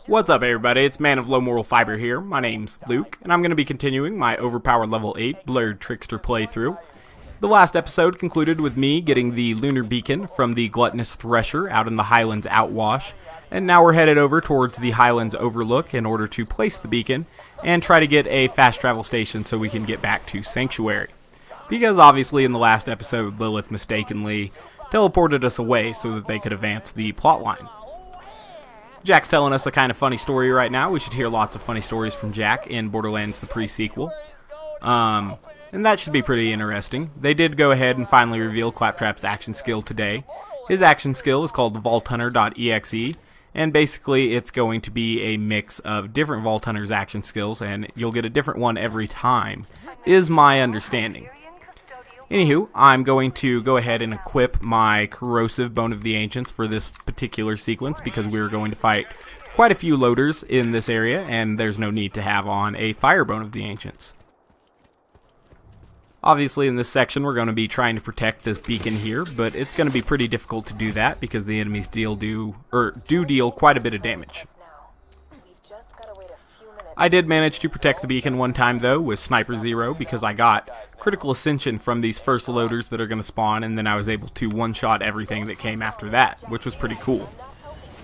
What's up everybody, it's Man of Low Moral Fiber here. My name's Luke, and I'm going to be continuing my Overpower Level 8 Blurred Trickster playthrough. The last episode concluded with me getting the Lunar Beacon from the Gluttonous Thresher out in the Highlands Outwash, and now we're headed over towards the Highlands Overlook in order to place the beacon and try to get a fast travel station so we can get back to Sanctuary. Because obviously in the last episode Lilith mistakenly teleported us away so that they could advance the plotline. Jack's telling us a kind of funny story right now. We should hear lots of funny stories from Jack in Borderlands the pre-sequel. And that should be pretty interesting. They did go ahead and finally reveal Claptrap's action skill today. His action skill is called the VaultHunter.exe, and basically it's going to be a mix of different Vault Hunter's action skills, and you'll get a different one every time, is my understanding. Anywho, I'm going to go ahead and equip my Corrosive Bone of the Ancients for this particular sequence because we're going to fight quite a few loaders in this area, and there's no need to have on a Fire Bone of the Ancients. Obviously in this section we're going to be trying to protect this beacon here, but it's going to be pretty difficult to do that because the enemies do deal quite a bit of damage. I did manage to protect the beacon one time though with Sniper Zero because I got critical ascension from these first loaders that are going to spawn, and then I was able to one-shot everything that came after that, which was pretty cool.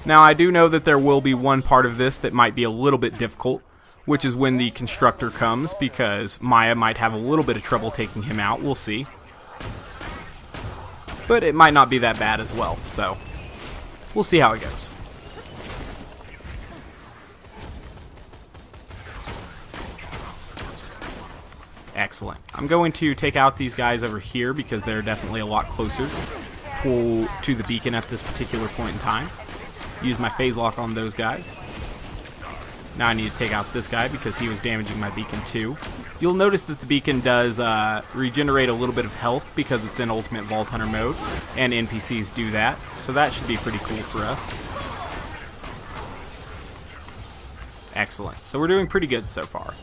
Now I do know that there will be one part of this that might be a little bit difficult, which is when the Constructor comes, because Maya might have a little bit of trouble taking him out. We'll see. But it might not be that bad as well, so we'll see how it goes. Excellent. I'm going to take out these guys over here because they're definitely a lot closer to the beacon at this particular point in time. Use my phase lock on those guys. Now I need to take out this guy because he was damaging my beacon too. You'll notice that the beacon does regenerate a little bit of health because it's in Ultimate Vault Hunter mode, and NPCs do that, so that should be pretty cool for us. Excellent. So we're doing pretty good so far.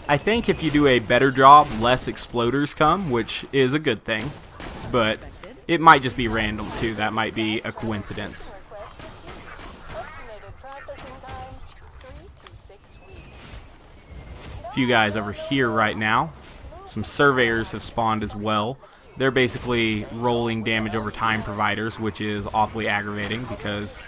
I think if you do a better job, less exploders come, which is a good thing, but it might just be random too. That might be a coincidence. A few guys over here right now. Some surveyors have spawned as well. They're basically rolling damage over time providers, which is awfully aggravating because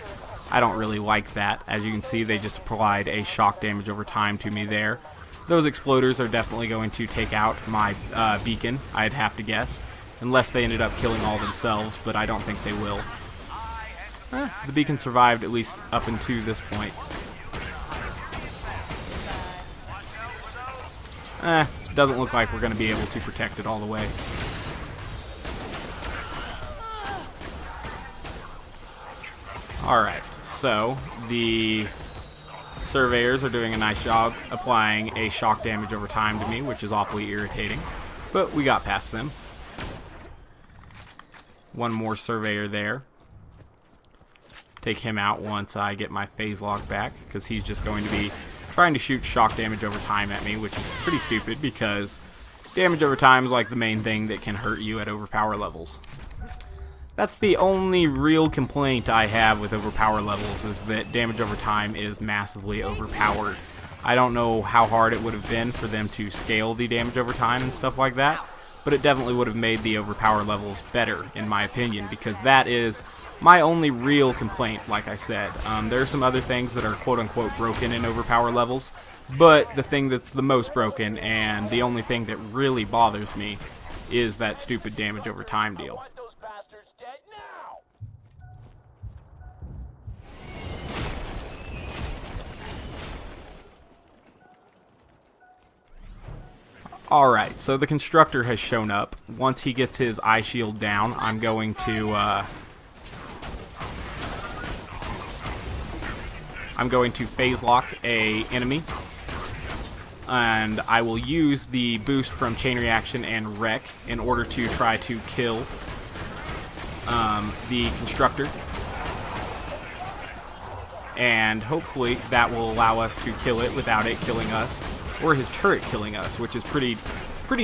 I don't really like that. As you can see, they just applied a shock damage over time to me there. Those exploders are definitely going to take out my beacon, I'd have to guess. Unless they ended up killing all themselves, but I don't think they will. The beacon survived at least up until this point. Doesn't look like we're going to be able to protect it all the way. Alright, so the surveyors are doing a nice job applying a shock damage over time to me, which is awfully irritating, but we got past them. One more surveyor there. Take him out once I get my phase lock back, because he's just going to be trying to shoot shock damage over time at me, which is pretty stupid because damage over time is like the main thing that can hurt you at overpower levels. That's the only real complaint I have with overpower levels, is that damage over time is massively overpowered. I don't know how hard it would have been for them to scale the damage over time and stuff like that, but it definitely would have made the overpower levels better, in my opinion, because that is my only real complaint, like I said. There are some other things that are quote-unquote broken in overpower levels, but the thing that's the most broken, and the only thing that really bothers me, is that stupid damage over time deal. Alright, so the Constructor has shown up. Once he gets his eye shield down, I'm going to phase lock a enemy, and I will use the boost from Chain Reaction and Wreck in order to try to kill the Constructor, and hopefully that will allow us to kill it without it killing us, or his turret killing us, which is pretty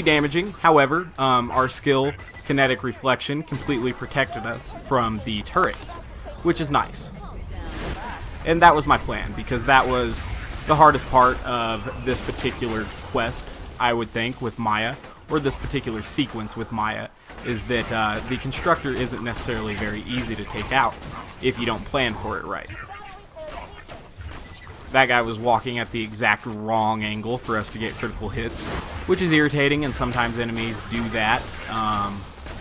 damaging. However, our skill, Kinetic Reflection, completely protected us from the turret, which is nice. And that was my plan, because that was the hardest part of this particular quest, I would think, with Maya, or this particular sequence with Maya, is that the constructor isn't necessarily very easy to take out if you don't plan for it right. That guy was walking at the exact wrong angle for us to get critical hits, which is irritating, and sometimes enemies do that,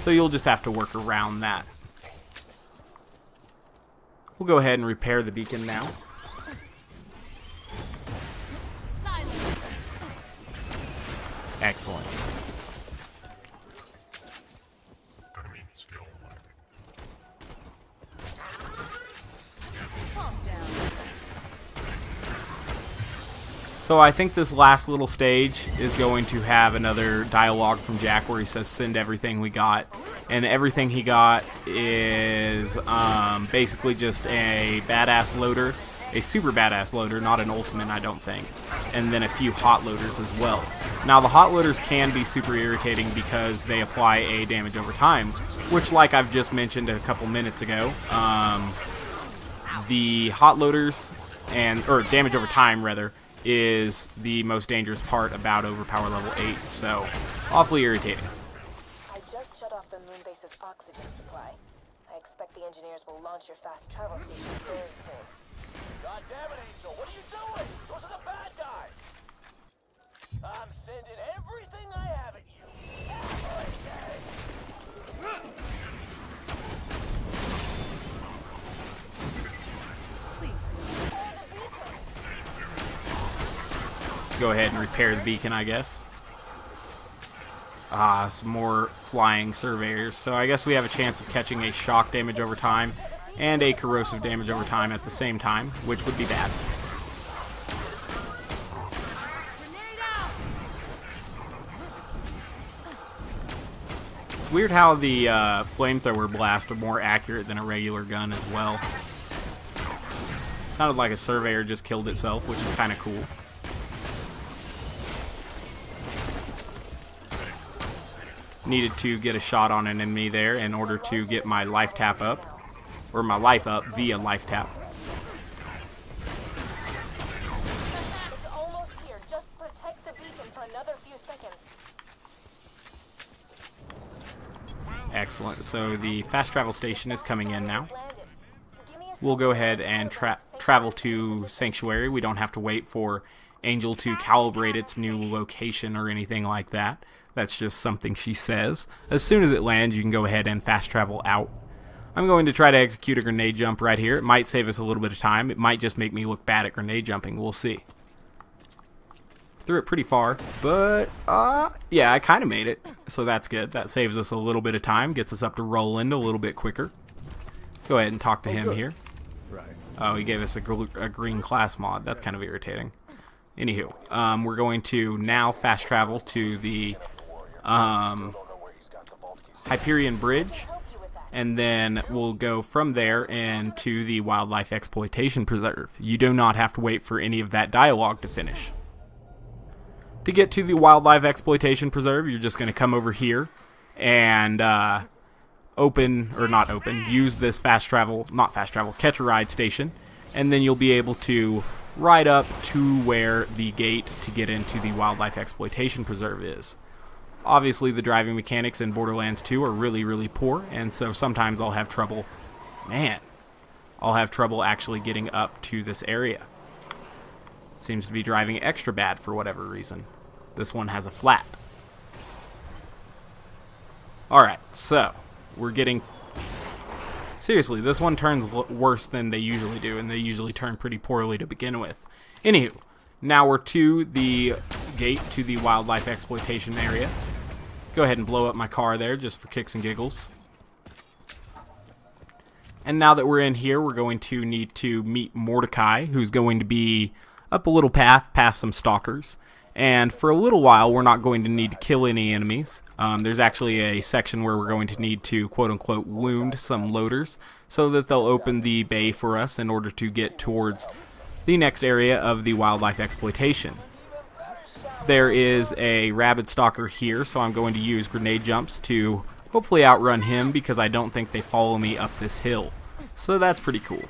so you'll just have to work around that. We'll go ahead and repair the beacon now. Silence. Excellent. Calm down. So I think this last little stage is going to have another dialogue from Jack where he says send everything we got. And everything he got is basically just a badass loader, a super badass loader, not an ultimate I don't think, and then a few hot loaders as well. Now the hot loaders can be super irritating because they apply a damage over time, which, like I've just mentioned a couple minutes ago, the hot loaders, or damage over time rather, is the most dangerous part about overpower level 8, so awfully irritating. I just shut off the moon base's oxygen supply. I expect the engineers will launch your fast travel station very soon. God damn it, Angel, what are you doing? Those are the bad guys. I'm sending everything I have at you. Everything. Please stop. Go ahead and repair the beacon, I guess. Some more flying surveyors. So I guess we have a chance of catching a shock damage over time and a corrosive damage over time at the same time, which would be bad. Grenade out. It's weird how the flamethrower blasts are more accurate than a regular gun as well. Sounded like a surveyor just killed itself, which is kind of cool. Needed to get a shot on an enemy there in order to get my life tap up, or my life up via life tap. It's almost here. Just protect the beacon for another few seconds. Excellent. So the fast travel station is coming in now. We'll go ahead and travel to Sanctuary. We don't have to wait for Angel to calibrate its new location or anything like that. That's just something she says. As soon as it lands, you can go ahead and fast travel out. I'm going to try to execute a grenade jump right here. It might save us a little bit of time. It might just make me look bad at grenade jumping. We'll see. Threw it pretty far, but yeah, I kind of made it. So that's good. That saves us a little bit of time. Gets us up to Roland a little bit quicker. Go ahead and talk to him here. Right. Oh, he gave us a green class mod. That's kind of irritating. Anywho, we're going to now fast travel to the Hyperion Bridge, and then we'll go from there into the Wildlife Exploitation Preserve. You do not have to wait for any of that dialogue to finish. To get to the Wildlife Exploitation Preserve, you're just going to come over here and use this catch a ride station, and then you'll be able to ride up to where the gate to get into the Wildlife Exploitation Preserve is. Obviously, the driving mechanics in Borderlands 2 are really, really poor, and so sometimes I'll have trouble, actually getting up to this area. Seems to be driving extra bad for whatever reason. This one has a flat. Alright, so, we're getting... Seriously, this one turns worse than they usually do, and they usually turn pretty poorly to begin with. Anywho, now we're to the gate to the Wildlife Exploitation area. Go ahead and blow up my car there, just for kicks and giggles. And now that we're in here, we're going to need to meet Mordecai, who's going to be up a little path past some stalkers. And for a little while, we're not going to need to kill any enemies. There's actually a section where we're going to need to, quote-unquote, wound some loaders so that they'll open the bay for us in order to get towards the next area of the Wildlife Exploitation. There is a rabid stalker here, so I'm going to use grenade jumps to hopefully outrun him because I don't think they follow me up this hill. So that's pretty cool.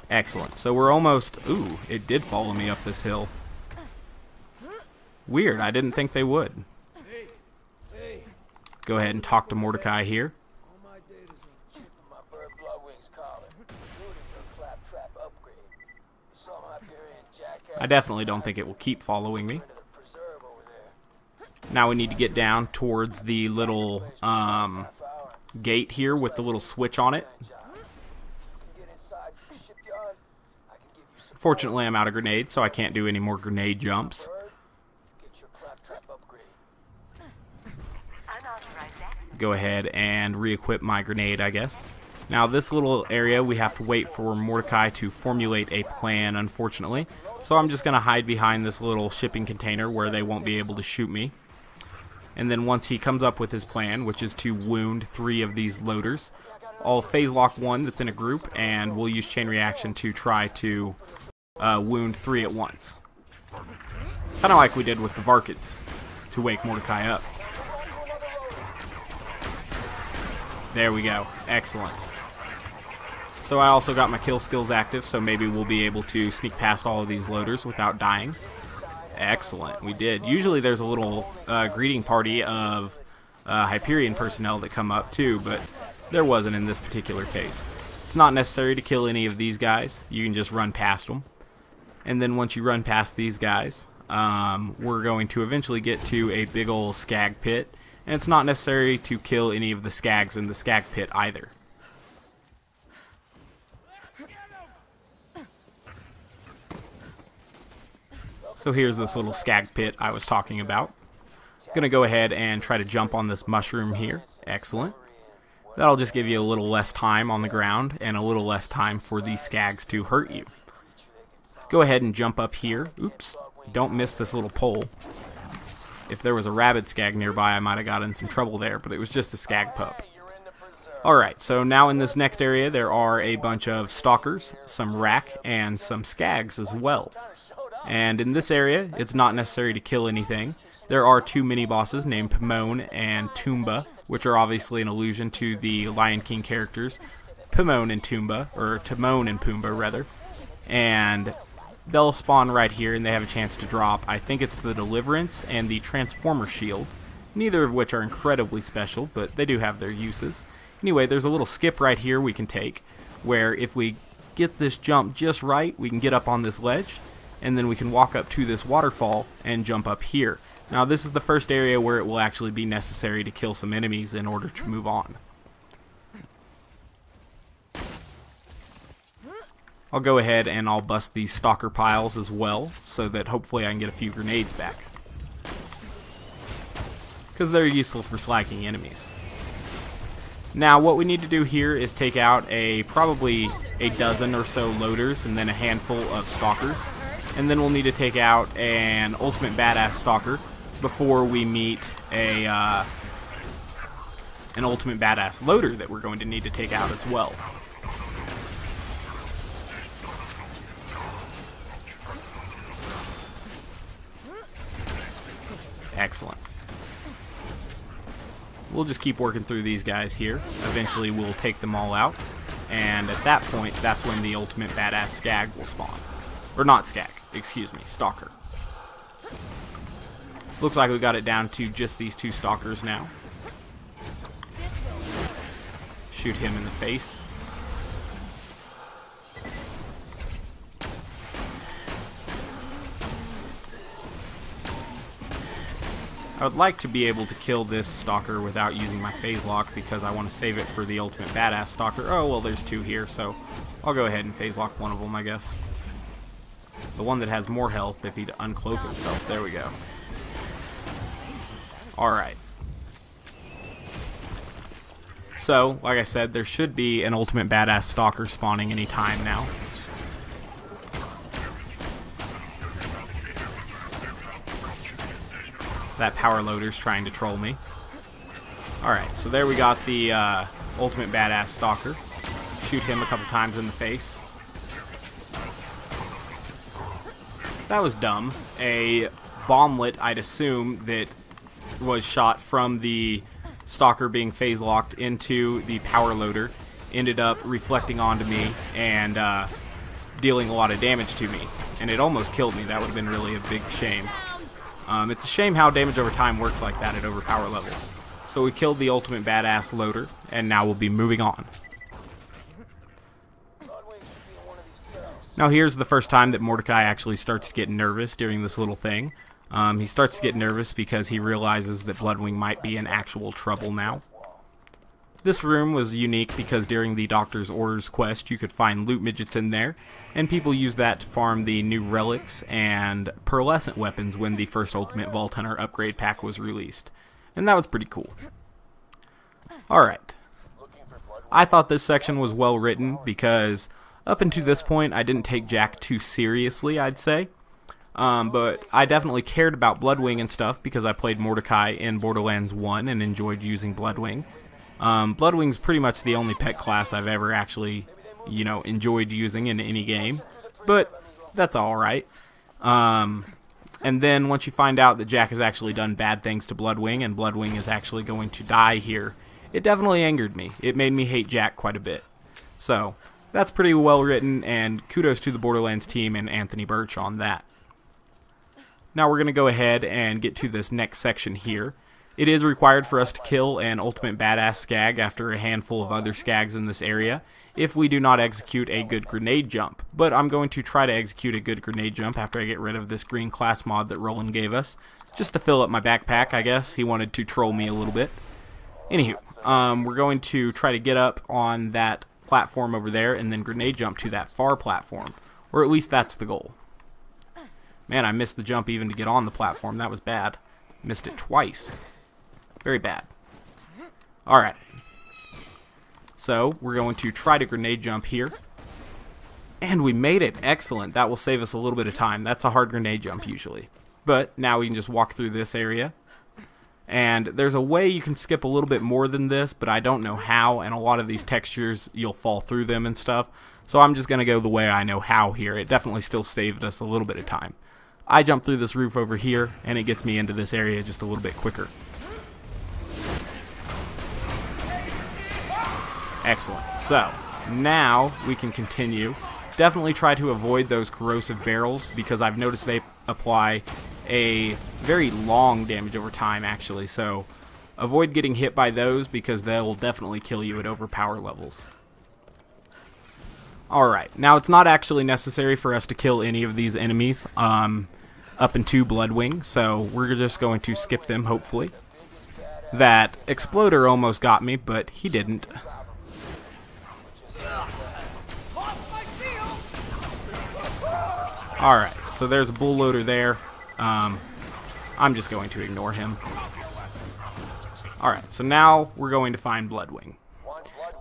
Excellent. So we're almost... Ooh, it did follow me up this hill. Weird, I didn't think they would. Go ahead and talk to Mordecai here. My bird Bloodwing's collar, including your claptrap upgrade. Some Hyperion jackass I definitely don't think it will keep following me. into the preserve over there. Now we need to get down towards the little Half hour. gate here with the little switch on it. You can get inside the shipyard. I can give you some Fortunately, I'm out of grenades, so I can't do any more grenade jumps. bird. Get your claptrap upgrade. Go ahead and re-equip my grenade, I guess. Now, this little area, we have to wait for Mordecai to formulate a plan, unfortunately. So I'm just going to hide behind this little shipping container where they won't be able to shoot me. And then once he comes up with his plan, which is to wound 3 of these loaders, I'll phase lock 1 that's in a group, and we'll use chain reaction to try to wound 3 at once. Kind of like we did with the Varkids, to wake Mordecai up. There we go. Excellent. So I also got my kill skills active, so maybe we'll be able to sneak past all of these loaders without dying. Excellent. We did. Usually there's a little greeting party of Hyperion personnel that come up too, but there wasn't in this particular case. It's not necessary to kill any of these guys. You can just run past them. And then once you run past these guys, we're going to eventually get to a big old skag pit. And it's not necessary to kill any of the skags in the skag pit either. So here's this little skag pit I was talking about. Gonna go ahead and try to jump on this mushroom here. Excellent. That'll just give you a little less time on the ground and a little less time for these skags to hurt you. Go ahead and jump up here. Oops. Don't miss this little pole. If there was a rabid skag nearby, I might have got in some trouble there, but it was just a skag pup. Alright, so now in this next area there are a bunch of stalkers, some rack, and some skags as well. And in this area, it's not necessary to kill anything. There are 2 mini-bosses named Pomone and Toomba, which are obviously an allusion to the Lion King characters, Pomone and Toomba, or Timon and Pumbaa rather. And they'll spawn right here, and they have a chance to drop. I think it's the Deliverance and the Transformer Shield, neither of which are incredibly special, but they do have their uses. Anyway, there's a little skip right here we can take, where if we get this jump just right, we can get up on this ledge, and then we can walk up to this waterfall and jump up here. Now, this is the first area where it will actually be necessary to kill some enemies in order to move on. I'll go ahead and I'll bust these stalker piles as well, so that hopefully I can get a few grenades back. Because they're useful for slacking enemies. Now what we need to do here is take out probably a dozen or so loaders and then a handful of stalkers. And then we'll need to take out an ultimate badass stalker before we meet an ultimate badass loader that we're going to need to take out as well. Excellent. We'll just keep working through these guys here. Eventually we'll take them all out. And at that point, that's when the ultimate badass skag will spawn. Or not skag, excuse me, stalker. Looks like we got it down to just these 2 stalkers now. Shoot him in the face. I would like to be able to kill this stalker without using my phase lock because I want to save it for the ultimate badass stalker. Oh, well, there's 2 here, so I'll go ahead and phase lock one of them, I guess. The one that has more health if he'd uncloak himself. There we go. Alright. So, like I said, there should be an ultimate badass stalker spawning any time now. That power loader's trying to troll me. Alright, so there we got the ultimate badass stalker. Shoot him a couple times in the face. That was dumb. A bomblet, I'd assume, that was shot from the Stalker being phase locked into the power loader ended up reflecting onto me and dealing a lot of damage to me. And it almost killed me. That would have been really a big shame. It's a shame how damage over time works like that at overpower levels. So we killed the ultimate badass loader, and now we'll be moving on. Now here's the first time that Mordecai actually starts to get nervous during this little thing. He starts to get nervous because he realizes that Bloodwing might be in actual trouble now. This room was unique because during the Doctor's Orders quest you could find loot midgets in there, and people used that to farm the new relics and pearlescent weapons when the first Ultimate Vault Hunter upgrade pack was released. And that was pretty cool. Alright. I thought this section was well written because up until this point I didn't take Jack too seriously, I'd say. But I definitely cared about Bloodwing and stuff because I played Mordecai in Borderlands 1 and enjoyed using Bloodwing. Bloodwing's pretty much the only pet class I've ever actually, enjoyed using in any game. But that's alright. And then once you find out that Jack has actually done bad things to Bloodwing and Bloodwing is actually going to die here, it definitely angered me. It made me hate Jack quite a bit. So, that's pretty well written, and kudos to the Borderlands team and Anthony Birch on that. Now we're going to go ahead and get to this next section here. It is required for us to kill an ultimate badass skag after a handful of other skags in this area if we do not execute a good grenade jump. But I'm going to try to execute a good grenade jump after I get rid of this green class mod that Roland gave us, just to fill up my backpack, I guess. He wanted to troll me a little bit. Anywho, we're going to try to get up on that platform over there and then grenade jump to that far platform, or at least that's the goal. Man, I missed the jump even to get on the platform. That was bad. Missed it twice. Very bad. Alright. So, we're going to try to grenade jump here. And we made it. Excellent. That will save us a little bit of time. That's a hard grenade jump usually. But now we can just walk through this area. And there's a way you can skip a little bit more than this, but I don't know how. And a lot of these textures, you'll fall through them and stuff. So I'm just going to go the way I know how here. It definitely still saved us a little bit of time. I jump through this roof over here, and it gets me into this area just a little bit quicker. Excellent. So, now we can continue. Definitely try to avoid those corrosive barrels because I've noticed they apply a very long damage over time, actually. So, avoid getting hit by those because they'll definitely kill you at overpower levels. Alright, now it's not actually necessary for us to kill any of these enemies up into Bloodwing, so we're just going to skip them, hopefully. That Exploder almost got me, but he didn't. Alright, so there's a bull loader there. I'm just going to ignore him. Alright, so now we're going to find Bloodwing.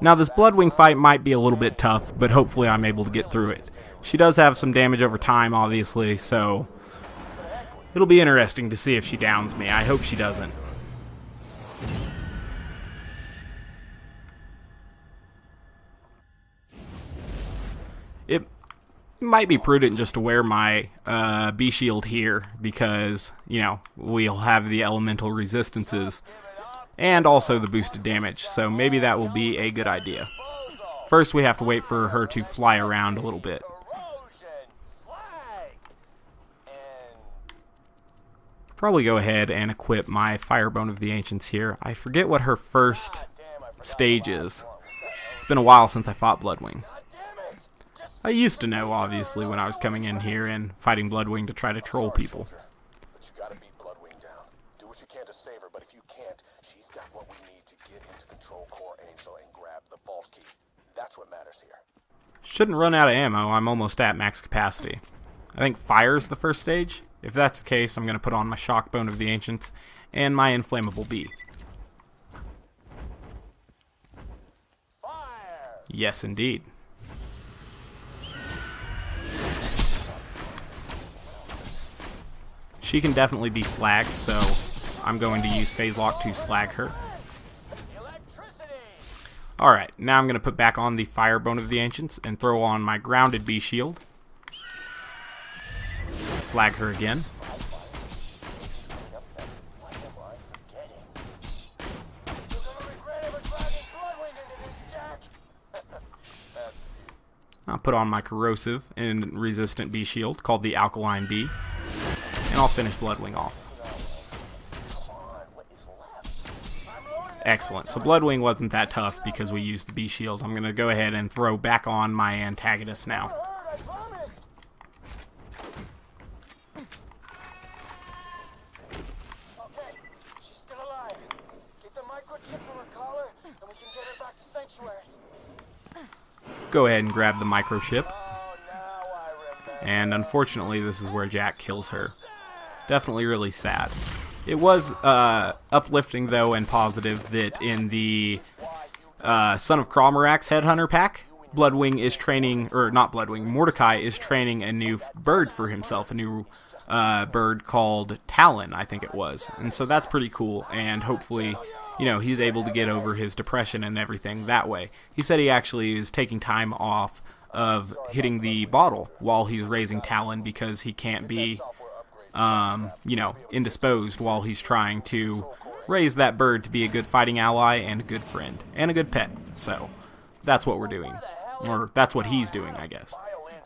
Now this Bloodwing fight might be a little bit tough, but hopefully I'm able to get through it. She does have some damage over time, obviously, so it'll be interesting to see if she downs me. I hope she doesn't. It might be prudent just to wear my B shield here because, we'll have the elemental resistances and also the boosted damage, so maybe that will be a good idea. First we have to wait for her to fly around a little bit. Probably go ahead and equip my Firebone of the Ancients here. I forget what her first stage is. It's been a while since I fought Bloodwing. I used to know, obviously, when I was coming in here and fighting Bloodwing to try to troll people. But you gotta beat Bloodwing down. Do what you can to save her, but if you can't, she's got what we need to get into Control Core Angel and grab the vault key. That's what matters here. Shouldn't run out of ammo. I'm almost at max capacity. I think fire's the first stage. If that's the case, I'm going to put on my Shockbone of the Ancients and my Inflammable Bee. Fire! Yes, indeed. She can definitely be slagged, so I'm going to use Phase Lock to slag her. Alright, now I'm going to put back on the Firebone of the Ancients and throw on my Grounded Bee Shield. Slag her again. I'll put on my corrosive and resistant bee shield called the Alkaline Bee, and I'll finish Bloodwing off. Excellent. So Bloodwing wasn't that tough because we used the bee shield. I'm going to go ahead and throw back on my Antagonist now. I promise. Okay, she's still alive. Get the microchip from her collar, and we can get her back to Sanctuary. Go ahead and grab the microchip. Oh, now I remember. And unfortunately, this is where Jack kills her. Definitely really sad. It was uplifting, though, and positive that in the Son of Cromarak's Headhunter pack, Bloodwing is training, or not Bloodwing, Mordecai is training a new bird for himself, a new bird called Talon, I think it was. And so that's pretty cool, and hopefully, you know, he's able to get over his depression and everything that way. He said he actually is taking time off of hitting the bottle while he's raising Talon because he can't be, you know, indisposed while he's trying to raise that bird to be a good fighting ally and a good friend and a good pet. So that's what we're doing, or that's what he's doing, I guess.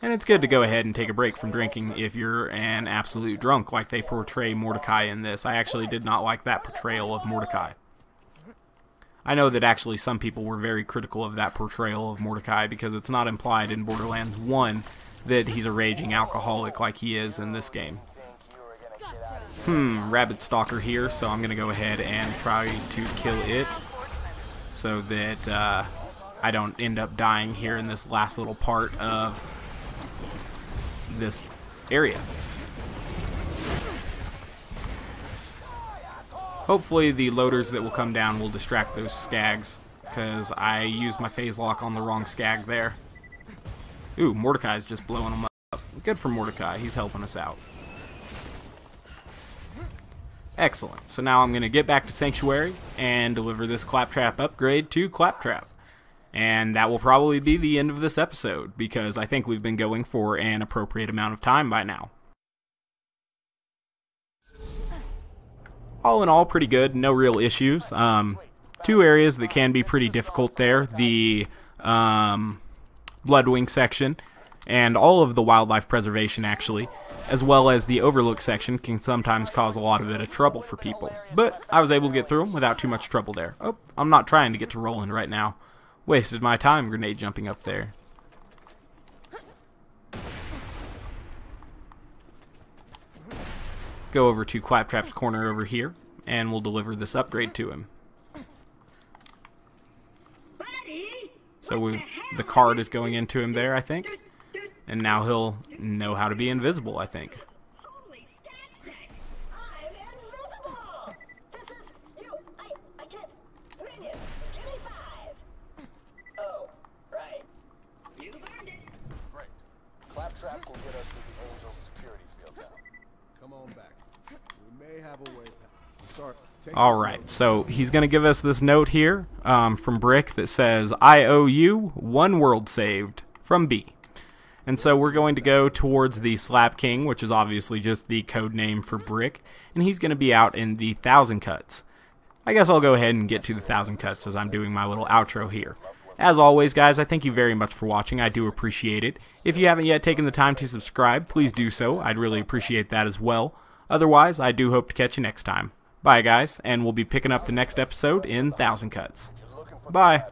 And it's good to go ahead and take a break from drinking if you're an absolute drunk like they portray Mordecai in this. I actually did not like that portrayal of Mordecai. I know that actually some people were very critical of that portrayal of Mordecai because it's not implied in Borderlands 1 that he's a raging alcoholic like he is in this game. Rabbit Stalker here, so I'm going to go ahead and try to kill it so that I don't end up dying here in this last little part of this area. Hopefully the loaders that will come down will distract those skags, because I used my phase lock on the wrong skag there. Ooh, Mordecai's just blowing them up. Good for Mordecai, he's helping us out. Excellent. So now I'm going to get back to Sanctuary and deliver this Claptrap upgrade to Claptrap. And that will probably be the end of this episode, because I think we've been going for an appropriate amount of time by now. All in all, pretty good. No real issues. Two areas that can be pretty difficult there. The Bloodwing section and all of the wildlife preservation, actually, as well as the Overlook section, can sometimes cause a lot of bit of trouble for people. But I was able to get through them without too much trouble there. Oh, I'm not trying to get to Roland right now. Wasted my time grenade jumping up there. Go over to Claptrap's corner over here, and we'll deliver this upgrade to him. So the card is going into him there, I think. And now he'll know how to be invisible, I think. Holy scat, I'm invisible! This is you. I can't. Minion, give me 5. Oh, right. You've earned it. Great. Claptrap can get us through the Angel's security field now. Come on back. We may have a way back. Sorry. Alright, so he's going to give us this note here from Brick that says, I owe you 1 world saved from B. And so we're going to go towards the Slap King, which is obviously just the code name for Brick, and he's going to be out in the 1,000 Cuts. I guess I'll go ahead and get to the 1,000 Cuts as I'm doing my little outro here. As always, guys, I thank you very much for watching. I do appreciate it. If you haven't yet taken the time to subscribe, please do so. I'd really appreciate that as well. Otherwise, I do hope to catch you next time. Bye, guys, and we'll be picking up the next episode in 1,000 Cuts. Bye.